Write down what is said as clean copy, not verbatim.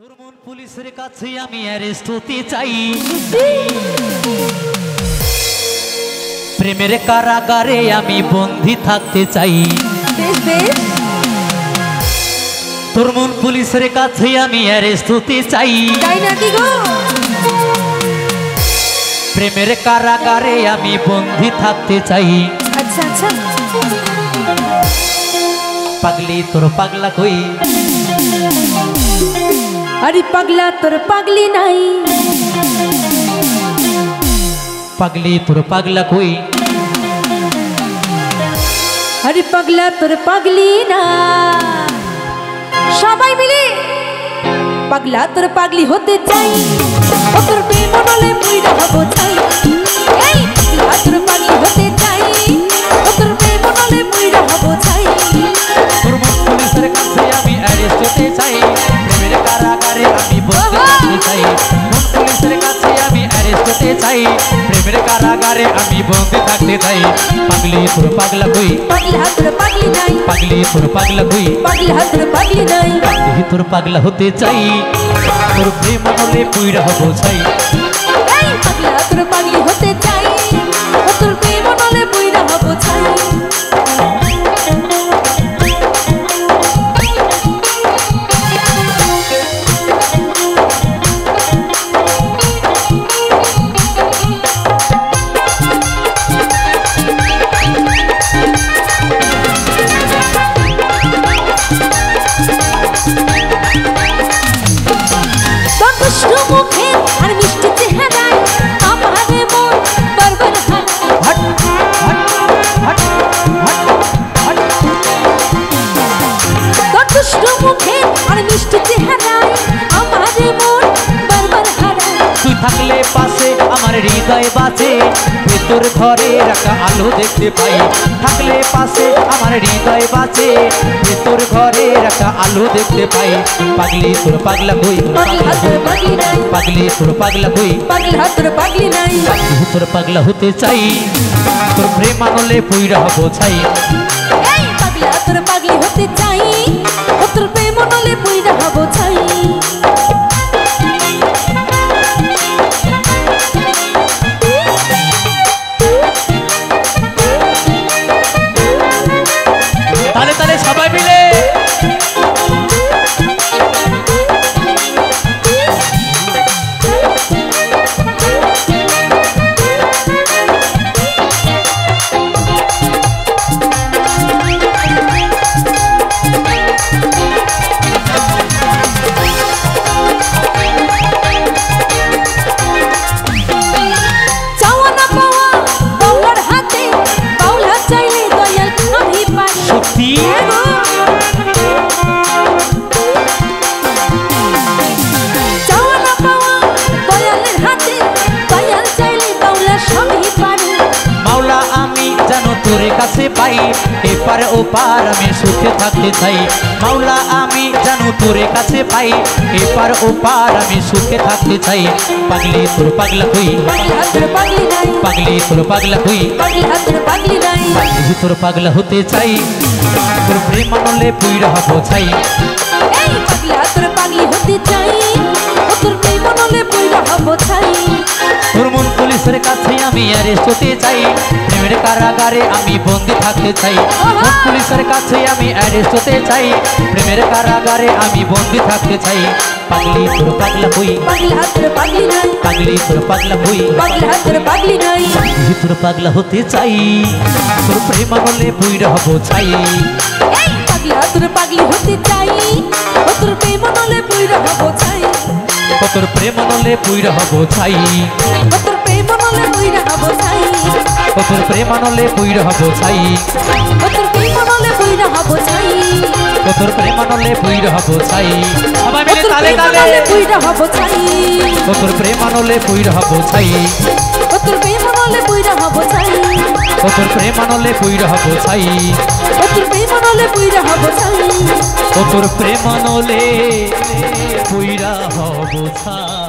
তুরমুন পুলিশের কাছে আমি অ্যারেস্ট হতে চাই, প্রেমের কারাগারে আমি বন্দী থাকতে চাই। তুরমুন পুলিশের কাছে আমি অ্যারেস্ট হতে চাই, প্রেমের কারাগারে আমি বন্দী থাকতে চাই। আচ্ছা আচ্ছা পাগলি তোর পাগলা কই, আরে পাগলা তোর পাগলি নাই, পাগলি তোর পাগলা কই, আরে পাগলা তোর পাগলি না। সবাই মিলে পাগলা তোর পাগলি হতে চাই, ও তোর প্রেম বলে পুইরা হবো চাই। এই পাগলা তোর পাগলি হতে চাই, ও তোর প্রেম বলে পুইরা হবো চাই। তুরমুন পুলিশের কাছে আমি অ্যারেস্ট হতে চাই, প্রেমের কারাগারে আমি বন্দী থাকতে চাই। তুরমুন পুলিশের কাছে আমি অ্যারেস্ট হতে চাই, প্রেমের কারাগারে আমি বন্দী থাকতে চাই। পাগলি তোর পাগলা কই, পাগলা তোর পাগলি নাই, পাগলি তোর পাগলা কই, পাগলা তোর পাগলি নাই। পাগলি তোর পাগলা হতে চাই, তোর প্রেম হলে পুইরা হবো চাই। এই পাগলা তোর পাগলি হতে চাই, ও তোর প্রেম বলে পুইরা হবো চাই। মুখে আর মিষ্টি চেহারায় আমারে মন বারবার hot hot hot hot hot দুষ্ট মুখে আর মিষ্টি চেহারায় আমারে মন বারবার হারায়। তুই থাকলে পাশে আমার হৃদয় বাজে, ভেতর ঘরে রাখা আলো দেখতে পাই। থাকলে পাশে আমার হৃদয় বাজে, ভেতর ঘরে রাখা আলো দেখতে পাই। পাগলি তোর পাগলা কই, পাগলা তোর পাগলি নাই, পাগলি তোর পাগলা কই, পাগলা তোর পাগলি নাই। পাগলি তোর পাগলা হতে চাই, তোর প্রেম আনলে পুইরা হবো ছাই। এই পাগলা তোর পাগলি হতে চাই, ও তোর প্রেম নলে পুইরা হবো চাই। তালে তালে সবাই মিলে সত্যি মাওলা আমি জানো তোর কাছে পাই, এপার ওপার আমি সুখে থাকতে চাই। মাওলা আমি জানো তোর কাছে পাই, এপার ওপার আমি সুখে থাকতে চাই। পাগলি তোর পাগলা কই, পাগলা তোর পাগলি নাই, পাগলি তোর পাগলা কই, পাগলা তোর পাগলি নাই। পাগলি তোর পাগলা হতে চাই, তোর প্রেম আনলে পুইরা হবো ছাই। এই পাগলা তোর পাগলি হতে চাই, ও তোর প্রেম নলে পুইরা হবো ছাই। তুরমুন পুলিশের কাছে আমি অ্যারেস্ট হতে চাই, প্রেমের কারাগারে আমি বন্দী থাকতে চাই। তুরমুন পুলিশের কাছে আমি অ্যারেস্ট হতে চাই, প্রেমের কারাগারে আমি বন্দী থাকতে চাই। পাগলি তোর পাগলা কই, পাগলা তোর পাগলি নাই, পাগলি তোর পাগলা কই, পাগলা তোর পাগলি নাই। পাগলি তোর পাগলা হতে চাই, তোর প্রেম আনলে পুইরা হবো ছাই। এই পাগলা তোর পাগলি হতে চাই, ও তোর প্রেম নলে পুইরা হবো চাই। ও তোর প্রেম আনলে পুইরা হবো ছাই, ও তোর প্রেম নলে পুইরা হবো চাই। ও তোর প্রেম আনলে পুইরা হবো ছাই, ও তোর প্রেম নলে পুইরা হবো চাই। ও তোর প্রেম আনলে পুইরা হবো ছাই। সবাই মিলে তালে তালে পুইরা হবো চাই, ও তোর প্রেম আনলে পুইরা হবো ছাই। ও তোর প্রেম নলে পুইরা হবো চাই। ও তোর প্রেম আনলে পুইরা হবো ছাই, ও তোর প্রেম নলে পুইরা হবো চাই। ও তোর প্রেম আনলে পুইরা হবো ছাই।